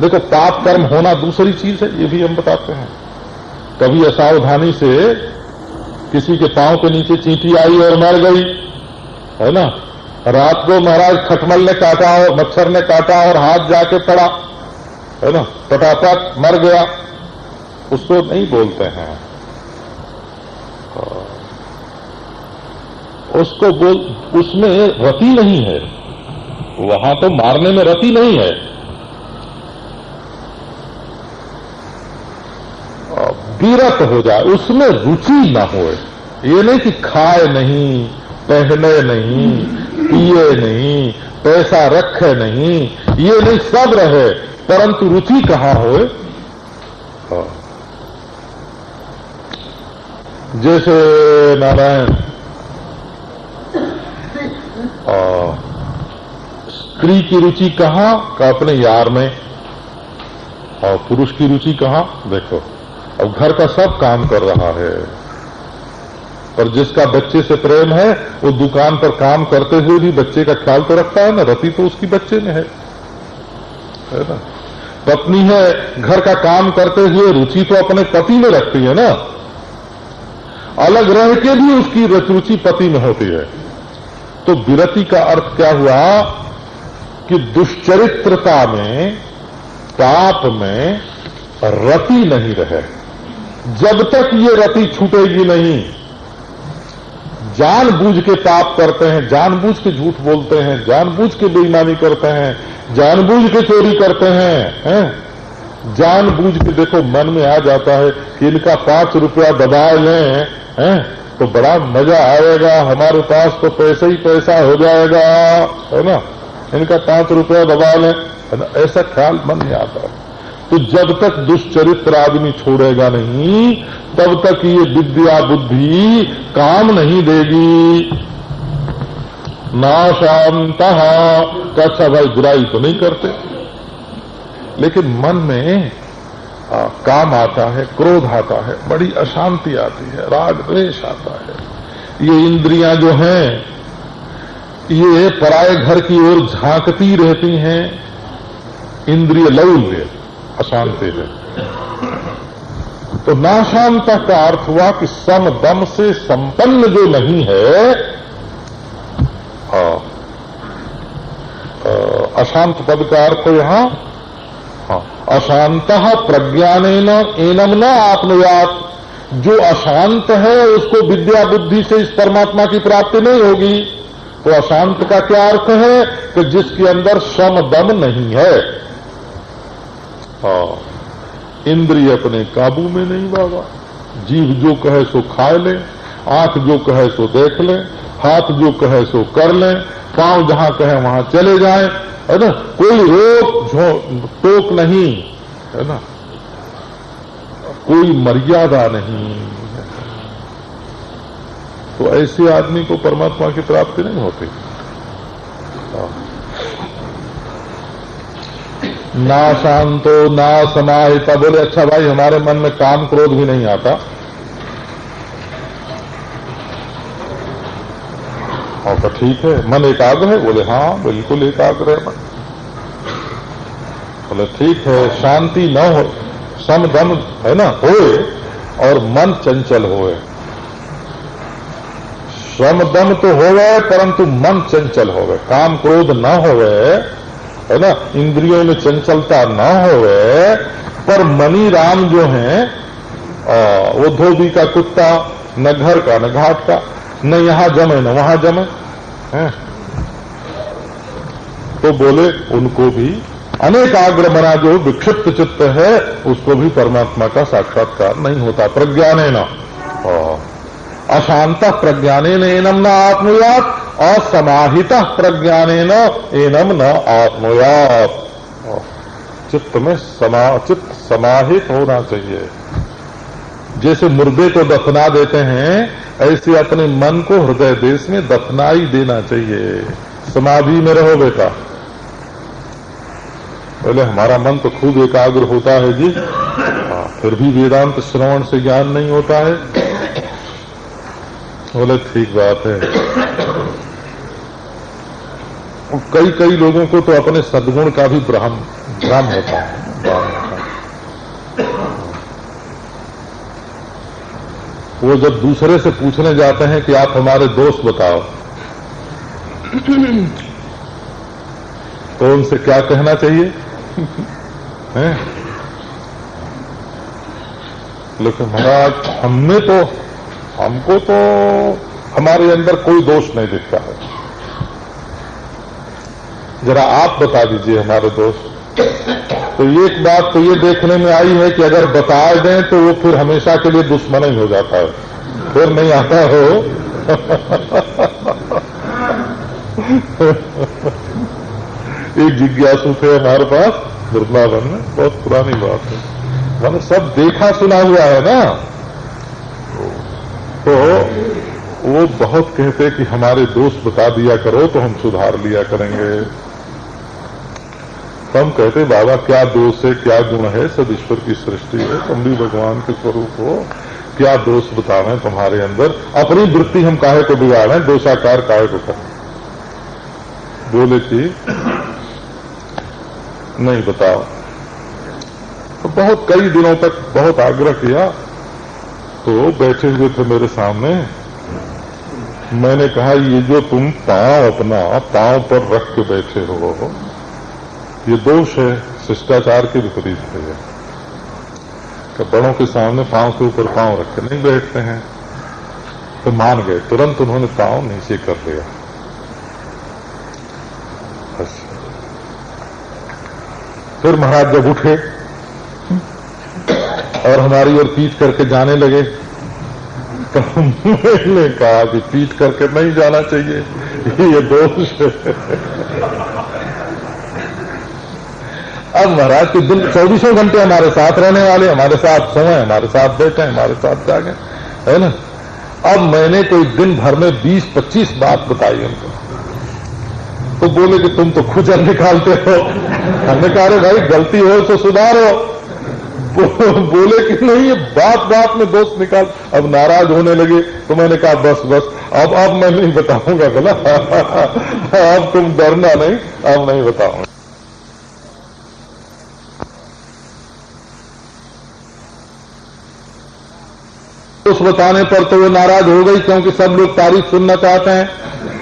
देखो, पाप कर्म होना दूसरी चीज है, ये भी हम बताते हैं। कभी असावधानी से किसी के पांव के नीचे चींटी आई और मर गई, है ना। रात को महाराज खटमल ने काटा और मच्छर ने काटा और हाथ जाके पड़ा, है ना, पटापट मर गया, उसको नहीं बोलते हैं। उसको उसमें रति नहीं है, वहां तो मारने में रति नहीं है। विरत हो जाए, उसमें रुचि न हो। ये नहीं कि खाए नहीं, पहने नहीं, पिए नहीं, पैसा रखे नहीं, ये नहीं, सब रहे, परंतु रुचि कहां हो? जैसे नारायण स्त्री की रुचि कहाँ का अपने यार में, और पुरुष की रुचि कहाँ? देखो अब घर का सब काम कर रहा है, पर जिसका बच्चे से प्रेम है वो दुकान पर काम करते हुए भी बच्चे का ख्याल तो रखता है ना, रति तो उसकी बच्चे में है ना। पत्नी है घर का काम करते हुए रुचि तो अपने पति में रखती है ना, अलग रह के भी उसकी रुचि पति में होती है। तो विरति का अर्थ क्या हुआ कि दुश्चरित्रता में, पाप में रति नहीं रहे। जब तक ये रति छूटेगी नहीं, जानबूझ के पाप करते हैं, जानबूझ के झूठ बोलते हैं, जानबूझ के बेईमानी करते हैं, जानबूझ के चोरी करते हैं, जानबूझ के देखो मन में आ जाता है कि इनका 5 रुपया दबा लें तो बड़ा मजा आएगा, हमारे पास तो पैसा ही पैसा हो जाएगा, है ना, इनका 5 रुपया दबा लें, है ना, ऐसा ख्याल मन में आता है। तो जब तक दुष्चरित्र आदमी छोड़ेगा नहीं, तब तक ये विद्या बुद्धि काम नहीं देगी। नाशांतः का अच्छा भाई बुराई तो नहीं करते, लेकिन मन में काम आता है, क्रोध आता है, बड़ी अशांति आती है, राग द्वेष आता है। ये इंद्रियां जो हैं ये पराये घर की ओर झांकती रहती हैं, इंद्रिय लौल्य अशांति है। तो नाशांता का अर्थ हुआ कि सम दम से संपन्न जो नहीं है, अशांत पद का अर्थ है यहां अशांतः प्रज्ञानेन एनम न आपनुयात्। जो अशांत है उसको विद्या बुद्धि से इस परमात्मा की प्राप्ति नहीं होगी। तो अशांत का क्या अर्थ है कि जिसके अंदर सम दम नहीं है, इंद्रिय अपने काबू में नहीं बाबा। जीभ जो कहे सो खा ले, आंख जो कहे सो देख ले, हाथ जो कहे सो कर ले, पांव जहां कहे वहां चले जाए, है ना, कोई रोक टोक नहीं, है ना, कोई मर्यादा नहीं। तो ऐसे आदमी को परमात्मा की प्राप्ति नहीं होती। ना शांतो ना समाहिता। बोले अच्छा भाई हमारे मन में काम क्रोध भी नहीं आता, और तो ठीक है, मन एकाग्र है? बोले हाँ बिल्कुल एकाग्र है मन। बोले ठीक है, शांति न हो, सम दम है ना होए, और मन चंचल होए। सम दम तो होवे परंतु मन चंचल होवे, काम क्रोध न होवे, है ना, इंद्रियों में चंचलता न होवे, पर मनी राम जो हैं वो धोबी का कुत्ता, न घर का न घाट का, न यहां जमे न वहां जमे हैं। तो बोले उनको भी अनेकाग्र मना जो विक्षिप्त चित्त है उसको भी परमात्मा का साक्षात्कार नहीं होता। प्रज्ञानेन अशांत प्रज्ञानेन एनम न आत्मयात्, असमाहितः प्रज्ञानेन एनम न आत्मयात्। चित्त में चित्त समाहित होना चाहिए। जैसे मुर्दे को दफना देते हैं, ऐसे अपने मन को हृदय देश में दफनाई देना चाहिए। समाधि में रहो बेटा। पहले हमारा मन तो खूब एकाग्र होता है जी, फिर भी वेदांत श्रवण से ज्ञान नहीं होता है। बोले ठीक बात है। कई लोगों को तो अपने सद्गुण का भी भ्रम होता है। वो जब दूसरे से पूछने जाते हैं कि आप हमारे दोस्त बताओ, तो उनसे क्या कहना चाहिए? हैं? लेकिन महाराज हमको तो हमारे अंदर कोई दोष नहीं दिखता है, जरा आप बता दीजिए हमारे दोस्त। तो एक बात तो ये देखने में आई है कि अगर बता दें तो वो फिर हमेशा के लिए दुश्मन ही हो जाता है, फिर नहीं आता हो। एक जिज्ञासु थे हमारे पास वृंदावन में, बहुत पुरानी बात है, मैंने सब देखा सुना हुआ है ना। तो वो बहुत कहते कि हमारे दोष बता दिया करो तो हम सुधार लिया करेंगे। तो हम कहते बाबा क्या दोष है, क्या गुण है, सब ईश्वर की सृष्टि है, तुम भी भगवान के स्वरूप हो, क्या दोष बतावें तुम्हारे अंदर, अपनी वृत्ति हम काहे को बिगाड़ें, दोषाकार काहे को करें। बोले कि नहीं बताओ। तो बहुत कई दिनों तक बहुत आग्रह किया, तो बैठे हुए थे मेरे सामने। मैंने कहा ये जो तुम पांव अपना पांव पर रख के बैठे हो ये दोष है, शिष्टाचार के विपरीत है। कि बड़ों के सामने पांव के ऊपर पांव रख के नहीं बैठते हैं। तो मान गए, तुरंत उन्होंने पांव नीचे कर लिया। बस फिर महाराज जब उठे और हमारी ओर पीठ करके जाने लगे तो मैंने कहा कि पीठ करके नहीं जाना चाहिए, ये दोष है। अब महाराज के दिन 24 घंटे हमारे साथ रहने वाले, हमारे साथ सोए, हमारे साथ बैठे, हमारे साथ जागे, है ना। अब मैंने कोई दिन भर में 20-25 बात बताई उनको। तो बोले कि तुम तो खुजल निकालते हो। हमने कहा अरे भाई गलती हो तो सुधारो। बोले कि नहीं ये बात बात में दोष निकाल। अब नाराज होने लगे तो मैंने कहा बस बस अब मैं नहीं बताऊंगा। बोला अब तुम डरना नहीं, अब नहीं बताऊंगा। दोष बताने पर तो वो नाराज हो गई, क्योंकि सब लोग तारीफ सुनना चाहते हैं।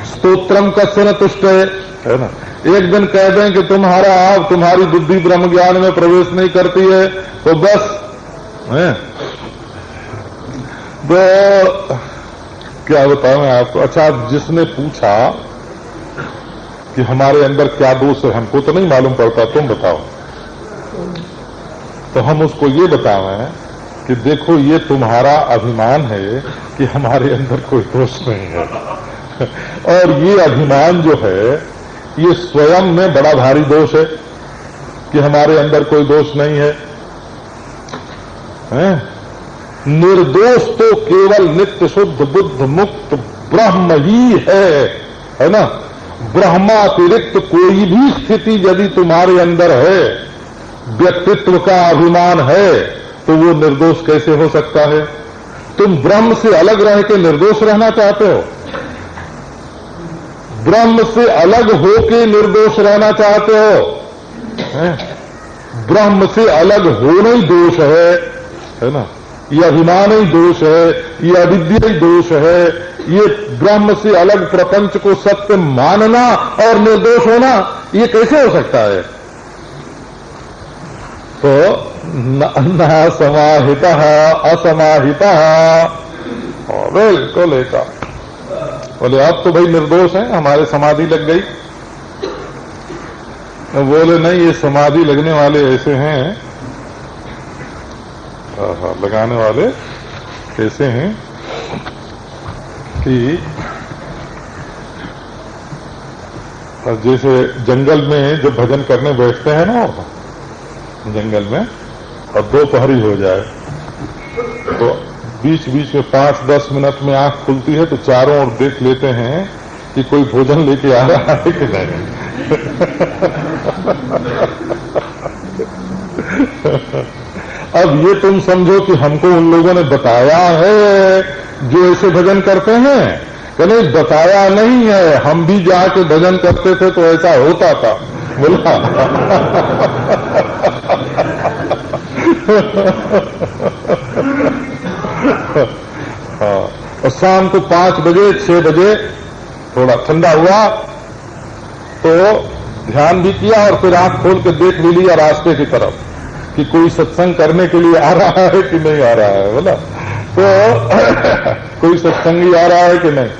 स्तोत्रम कस्य न तुष्ट है ना। एक दिन कह दें कि तुम्हारी बुद्धि ब्रह्म ज्ञान में प्रवेश नहीं करती है तो बस है। तो क्या बताऊं मैं आपको। अच्छा, जिसने पूछा कि हमारे अंदर क्या दोष है, हमको तो नहीं मालूम पड़ता, तुम बताओ। तो हम उसको ये बतावें कि देखो ये तुम्हारा अभिमान है कि हमारे अंदर कोई दोष नहीं है, और ये अभिमान जो है ये स्वयं में बड़ा भारी दोष है कि हमारे अंदर कोई दोष नहीं है, हैं? निर्दोष तो केवल नित्य शुद्ध बुद्ध मुक्त ब्रह्म ही है ना। ब्रह्मातिरिक्त कोई भी स्थिति यदि तुम्हारे अंदर है, व्यक्तित्व का अभिमान है, तो वो निर्दोष कैसे हो सकता है। तुम ब्रह्म से अलग रह के निर्दोष रहना चाहते हो, ब्रह्म से अलग होके निर्दोष रहना चाहते हो। ब्रह्म से अलग होना ही दोष है ना। ये अभिमान ही दोष है, ये अविद्या ही दोष है। ये ब्रह्म से अलग प्रपंच को सत्य मानना और निर्दोष होना, ये कैसे हो सकता है। तो न समाहिता असमाहिता, बिल्कुल ऐसा। बोले अब तो भाई निर्दोष है, हमारे समाधि लग गई। बोले नहीं, ये समाधि लगने वाले ऐसे हैं, लगाने वाले ऐसे हैं कि जैसे जंगल में जब भजन करने बैठते हैं ना, जंगल में, और दोपहरी हो जाए तो बीच बीच में 5-10 मिनट में आंख खुलती है तो चारों ओर देख लेते हैं कि कोई भोजन लेके आ रहा है कि नहीं। अब ये तुम समझो कि हमको उन लोगों ने बताया है जो ऐसे भजन करते हैं, कि नहीं बताया नहीं है। हम भी जाके भजन करते थे तो ऐसा होता था। बोला हाँ। और शाम को 5 बजे 6 बजे थोड़ा ठंडा हुआ तो ध्यान भी किया और फिर आंख खोल के देख भी लिया रास्ते की तरफ कि कोई सत्संग करने के लिए आ रहा है कि नहीं आ रहा है। बोला तो कोई सत्संगी आ रहा है कि नहीं।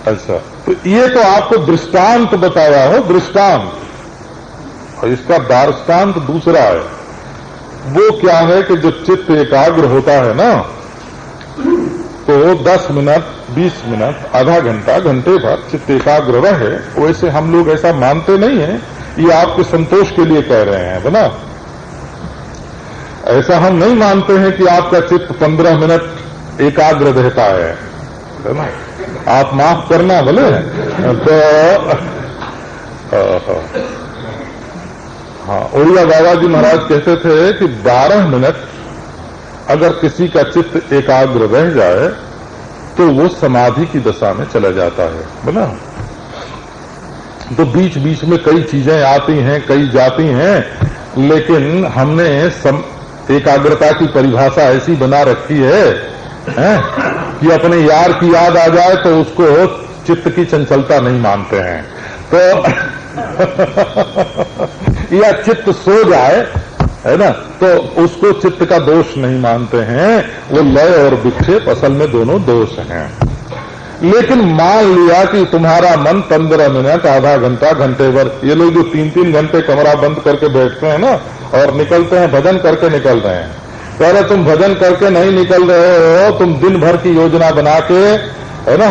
अच्छा, तो ये तो आपको दृष्टांत बताया हो, दृष्टांत। और इसका दार्ष्टान्त दूसरा है। वो क्या है कि जो चित्त एकाग्र होता है ना, तो 10 मिनट 20 मिनट आधा घंटा घंटे भर चित्त एकाग्र रहे। वैसे हम लोग ऐसा मानते नहीं है, ये आपके संतोष के लिए कह रहे हैं बोला। ऐसा हम नहीं मानते हैं कि आपका चित्त 15 मिनट एकाग्र रहता है ना। आप माफ करना बोले तो हाँ, उड़िया बाबा जी महाराज कहते थे कि 12 मिनट अगर किसी का चित्त एकाग्र रह जाए तो वो समाधि की दशा में चला जाता है बोला। तो बीच बीच में कई चीजें आती हैं, कई जाती हैं, लेकिन हमने एकाग्रता की परिभाषा ऐसी बना रखी है कि अपने यार की याद आ जाए तो उसको चित्त की चंचलता नहीं मानते हैं, तो या चित्त सो जाए है ना तो उसको चित्त का दोष नहीं मानते हैं। वो लय और विक्षेप असल में दोनों दोष हैं। लेकिन मान लिया कि तुम्हारा मन 15 मिनट, आधा घंटा, घंटे भर, ये लोग जो 3-3 घंटे कमरा बंद करके बैठते हैं ना और निकलते हैं, भजन करके निकल रहे हैं। पहले तुम भजन करके नहीं निकल रहे हो, तुम दिन भर की योजना बना के है ना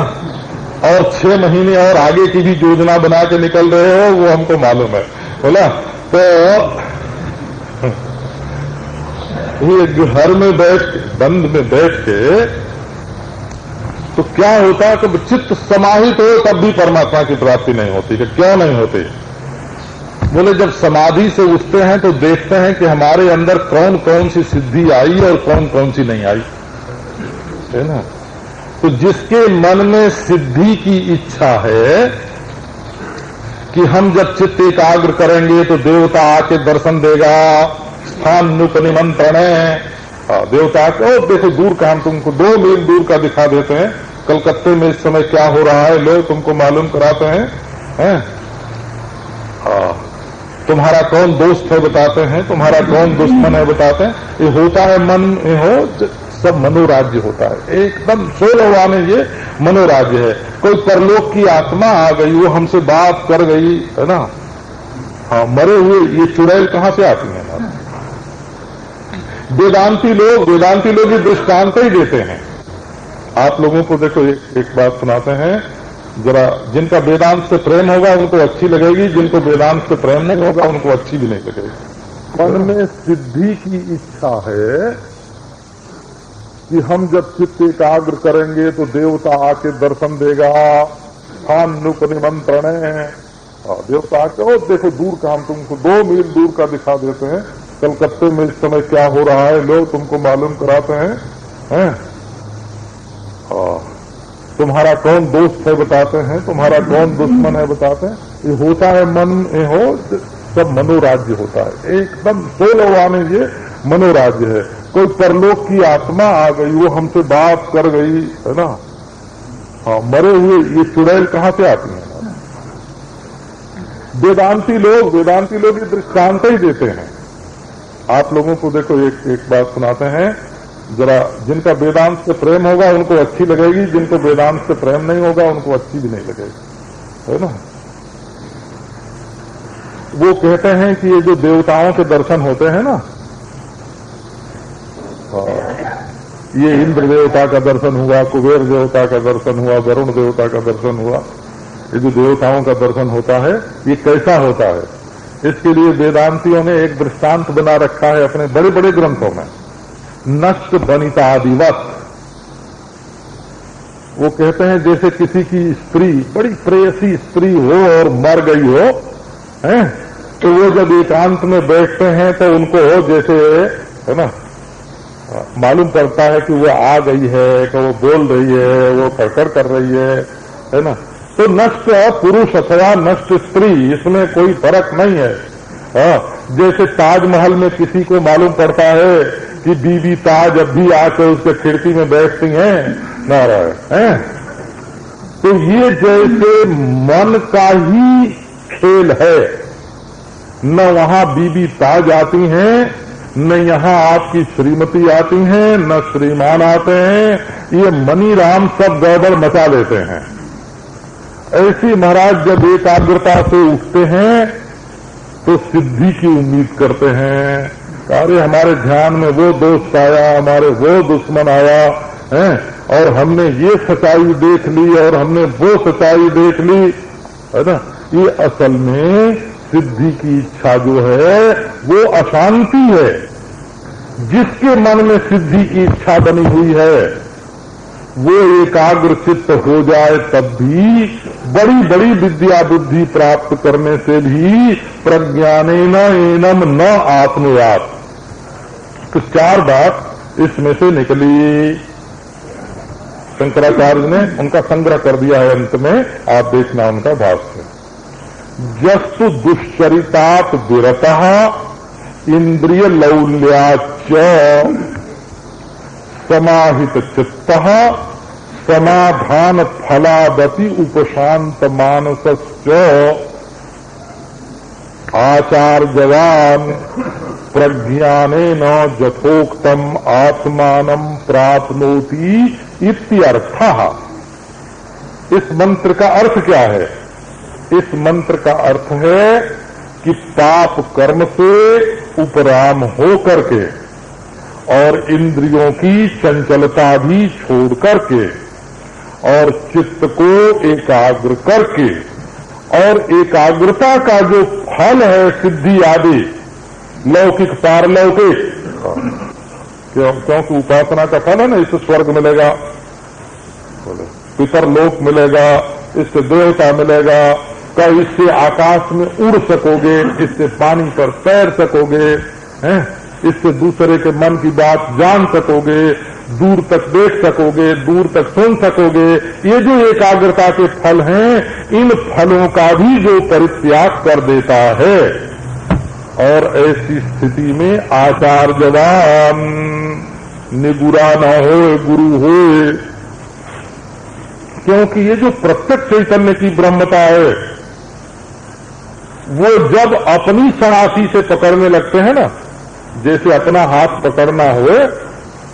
और 6 महीने और आगे की भी योजना बना के निकल रहे हो, वो हमको मालूम है बोला। तो ये घर में बैठ बंद में बैठ के तो क्या होता है कि चित्त समाहित हो तब भी परमात्मा की प्राप्ति नहीं होती है। क्यों नहीं होती? बोले जब समाधि से उठते हैं तो देखते हैं कि हमारे अंदर कौन कौन सी सिद्धि आई और कौन कौन सी नहीं आई, है ना। तो जिसके मन में सिद्धि की इच्छा है कि हम जब चित्त एकाग्र करेंगे तो देवता आके दर्शन देगा, स्थान नुपनिमंत्रण देवता को देखो दूर का, हम तुमको 2 मील दूर का दिखा देते हैं, कलकत्ते में इस समय क्या हो रहा है लोग तुमको मालूम कराते हैं, तुम्हारा कौन दोस्त है बताते हैं, तुम्हारा कौन दुश्मन है बताते हैं। ये होता है मन में हो, सब मनोराज्य होता है, एकदम 16वां में ये मनोराज्य है। कोई परलोक की आत्मा आ गई, वो हमसे बात कर गई है ना। हाँ, मरे हुए ये चुड़ैल कहां से आती है ना। वेदांती लोग ये दृष्टांत ही देते हैं। आप लोगों को देखो एक बात सुनाते हैं जरा, जिनका वेदांत से प्रेम होगा उनको अच्छी लगेगी, जिनको वेदांत से प्रेम नहीं होगा उनको अच्छी भी नहीं लगेगी। मन में सिद्धि की इच्छा है कि हम जब चित्त एकाग्र करेंगे तो देवता आके दर्शन देगा, स्थान नुपनिमंत्रण देवता आके ओ देखो दूर का, हम तुमको 2 मील दूर का दिखा देते हैं, कलकत्ते में इस समय क्या हो रहा है लोग तुमको मालूम कराते हैं, तुम्हारा कौन दोस्त है बताते हैं, तुम्हारा कौन दुश्मन है बताते हैं। ये होता है मन में हो, सब मनोराज्य होता है, एकदम 16वां में ये मनोराज्य है। कोई परलोक की आत्मा आ गई, वो हमसे बात कर गई है ना। हाँ, मरे हुए ये चुड़ैल कहां से आती है ना। वेदांती लोग ये दृष्टांत ही देते हैं। आप लोगों को देखो एक बात सुनाते हैं जरा, जिनका वेदांत से प्रेम होगा उनको अच्छी लगेगी, जिनको वेदांत से प्रेम नहीं होगा उनको अच्छी भी नहीं लगेगी, है ना। वो कहते हैं कि ये जो देवताओं के दर्शन होते हैं ना, ये इंद्र देवता का दर्शन हुआ, कुबेर देवता का दर्शन हुआ, वरुण देवता का दर्शन हुआ, ये जो देवताओं का दर्शन होता है ये कैसा होता है, इसके लिए वेदांतियों ने एक दृष्टांत बना रखा है अपने बड़े बड़े ग्रंथों में, नष्ट बनितादिवत। वो कहते हैं जैसे किसी की स्त्री, बड़ी प्रेयसी स्त्री हो और मर गई हो, हैं, तो वो जब एकांत में बैठते हैं तो उनको जैसे है ना मालूम पड़ता है कि वो आ गई है, कि वो बोल रही है, वो कड़कड़ कर रही है ना। तो नष्ट पुरुष अथवा नष्ट स्त्री, इसमें कोई फर्क नहीं है। जैसे ताजमहल में किसी को मालूम पड़ता है कि बीबी ताज अब भी आकर उसके खिड़की में बैठती हैं नारायण, हैं, तो ये जैसे मन का ही खेल है, न वहां बीबी ताज आती हैं, न यहाँ आपकी श्रीमती आती हैं, न श्रीमान आते हैं, ये मनी राम सब गड़बड़ मचा देते हैं। ऐसी महाराज जब एकाग्रता से उठते हैं तो सिद्धि की उम्मीद करते हैं। अरे हमारे ध्यान में वो दोस्त आया, हमारे वो दुश्मन आया है, और हमने ये सच्चाई देख ली और हमने वो सच्चाई देख ली, है ना। ये असल में सिद्धि की इच्छा जो है वो अशांति है। जिसके मन में सिद्धि की इच्छा बनी हुई है वो एकाग्र चित्त हो जाए तब भी बड़ी बड़ी विद्या बुद्धि प्राप्त करने से भी प्रज्ञानेन एनम न आत्मयात्। तो 4 बात इसमें से निकली। शंकराचार्य ने उनका संग्रह कर दिया है अंत में, आप देखना उनका भाष्य। जस्तु दुश्चरितात विरतः इंद्रिय लौल्याच्च समाहित चित्तः समाधान फलादति उपशांत मानसश्च आचार्यवान प्रज्ञानेन यथोक्तम आत्मानं प्राप्नोति इत्यर्थः। इस मंत्र का अर्थ क्या है? इस मंत्र का अर्थ है कि पाप कर्म से उपराम हो करके और इंद्रियों की चंचलता भी छोड़ करके और चित्त को एकाग्र करके और एकाग्रता का जो फल है सिद्धि आदि लौकिक पारलौकिक, क्योंकि उपासना का फल है ना, इससे स्वर्ग मिलेगा, पितरलोक मिलेगा, इससे देवता मिलेगा, का इससे आकाश में उड़ सकोगे, इससे पानी पर तैर सकोगे, हैं? इससे दूसरे के मन की बात जान सकोगे, दूर तक देख सकोगे, दूर तक सुन सकोगे। ये जो एकाग्रता के फल हैं, इन फलों का भी जो परित्याग कर देता है और ऐसी स्थिति में आचार्यवान निगुरा न हो गुरु हो, क्योंकि ये जो प्रत्यक्ष चैतन्य की ब्रह्मता है वो जब अपनी सनासी से पकड़ने लगते हैं ना, जैसे अपना हाथ पकड़ना हो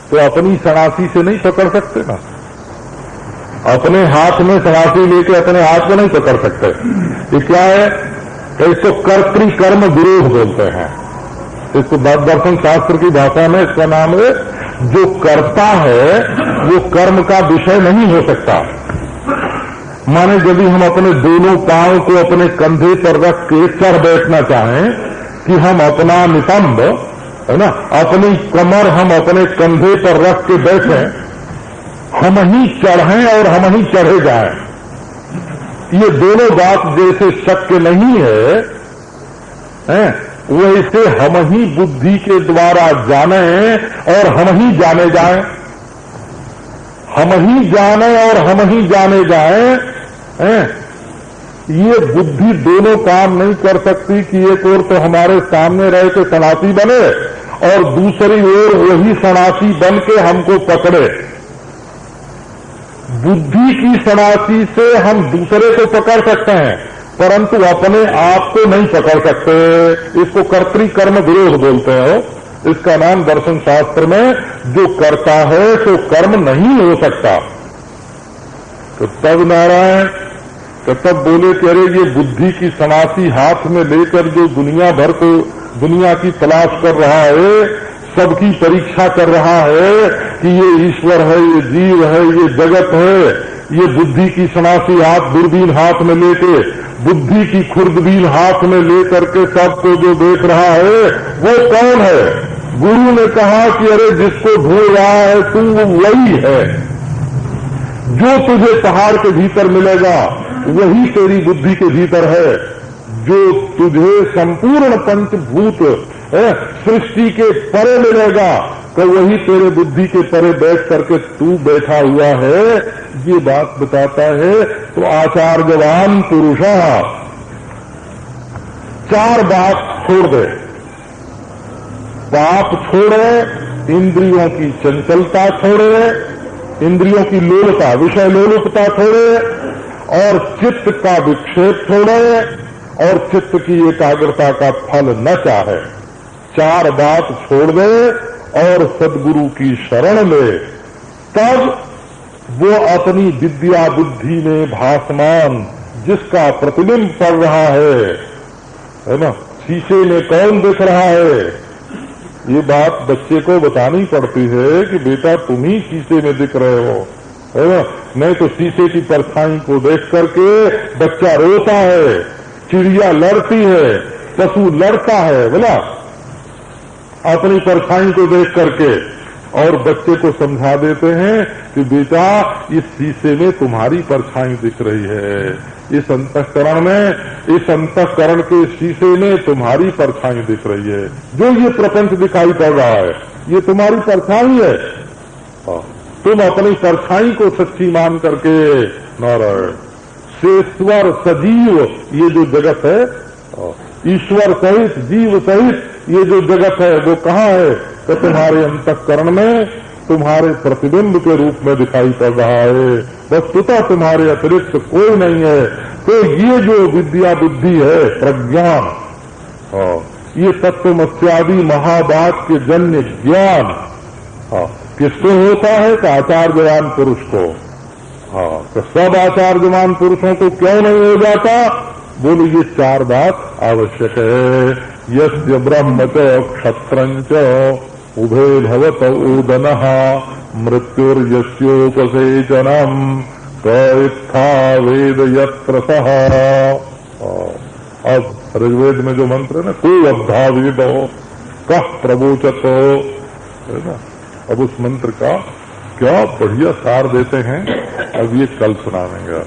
तो अपनी सनासी से नहीं पकड़ सकते ना, अपने हाथ में सनासी लेके अपने हाथ में नहीं पकड़ सकते। ये क्या है? इसको कर्तृकर्म विरोध बोलते हैं। इसको दर्शन शास्त्र की भाषा में इसका नाम है, जो करता है वो कर्म का विषय नहीं हो सकता। माने यदि हम अपने दोनों पांव को अपने कंधे पर रख के चढ़ बैठना चाहें कि हम अपना नितंब है ना, अपनी कमर हम अपने कंधे पर रख के बैठें, हम ही चढ़ें और हम ही चढ़े जाएं, ये दोनों बात जैसे शक्य नहीं है, वैसे हम ही बुद्धि के द्वारा जाने और हम ही जाने जाएं, हम ही जाने और हम ही जाने जाएं, ये बुद्धि दोनों काम नहीं कर सकती कि एक ओर तो हमारे सामने रह के सनासी बने और दूसरी ओर वही सनासी बन के हमको पकड़े। बुद्धि की सनासी से हम दूसरे को पकड़ सकते हैं परंतु अपने आप को नहीं पकड़ सकते। इसको कर्तृकर्म विरोध बोलते हो। इसका नाम दर्शन शास्त्र में जो करता है तो कर्म नहीं हो सकता। तो तब नारायण तो तब बोले कि अरे ये बुद्धि की सनासी हाथ में लेकर जो दुनिया भर को दुनिया की तलाश कर रहा है, सबकी परीक्षा कर रहा है कि ये ईश्वर है, ये जीव है, ये जगत है, ये बुद्धि की सनासी हाथ दूरबीन हाथ में लेके, बुद्धि की खुर्दबीन हाथ में लेकर के सबको जो देख रहा है वो कौन है? गुरु ने कहा कि अरे जिसको ढूंढ रहा है तू वही है। जो तुझे पहाड़ के भीतर मिलेगा वही तेरी बुद्धि के भीतर है। जो तुझे संपूर्ण पंचभूत सृष्टि के परे मिलेगा तो वही तेरे बुद्धि के परे बैठ करके तू बैठा हुआ है। ये बात बताता है। तो आचार्यवान पुरुष 4 बात छोड़ दे। पाप छोड़े, इंद्रियों की चंचलता छोड़े, इंद्रियों की लोलता विषय लोलुपता छोड़े और चित्त का विक्षेप छोड़े और चित्त की एकाग्रता का फल न चाहे। 4 बात छोड़ दे और सद्गुरु की शरण ले, तब वो अपनी विद्या बुद्धि में भासमान जिसका प्रतिबिंब पड़ रहा है ना, शीशे में कौन दिख रहा है? ये बात बच्चे को बतानी पड़ती है कि बेटा तुम ही शीशे में दिख रहे हो, है ना। नहीं तो शीशे की परछाई को देख करके बच्चा रोता है, चिड़िया लड़ती है, पशु लड़ता है, बोला अपनी परछाई को देख करके। और बच्चे को समझा देते हैं कि बेटा इस शीशे में तुम्हारी परछाई दिख रही है, इस अंतःकरण में, इस अंतःकरण के शीशे में तुम्हारी परछाई दिख रही है। जो ये प्रपंच दिखाई पड़ रहा है ये तुम्हारी परछाई है। तुम अपनी परछाई को सच्ची मान करके नारायण शेश्वर सजीव ये जो जगत है, ईश्वर सहित जीव सहित ये जो जगत है वो कहाँ है? तो तुम्हारे अंतःकरण में तुम्हारे प्रतिबिंब के रूप में दिखाई पड़ रहा है। वस्तुतः तुम्हारे अतिरिक्त कोई नहीं है। तो ये जो विद्या बुद्धि है, प्रज्ञान, ये तत्वमस्यादि महावाक्य के जन्य ज्ञान किसको होता है? कि आचार्यवान पुरुष को। तो सब आचार्यवान पुरुषों को क्यों नहीं हो जाता? बोले ये चार बात आवश्यक है। यस्य ब्रह्म च क्षत्रंच उभे भवत ऊदनः मृत्युर्यस्योपसेचनम् क इत्था वेद यत्र सः। अब ऋग्वेद में जो मंत्र है ना, को अब्धा वेदो कः प्रवोचतो, है ना। अब उस मंत्र का क्या बढ़िया सार देते हैं, अब ये कल सुनाएंगे।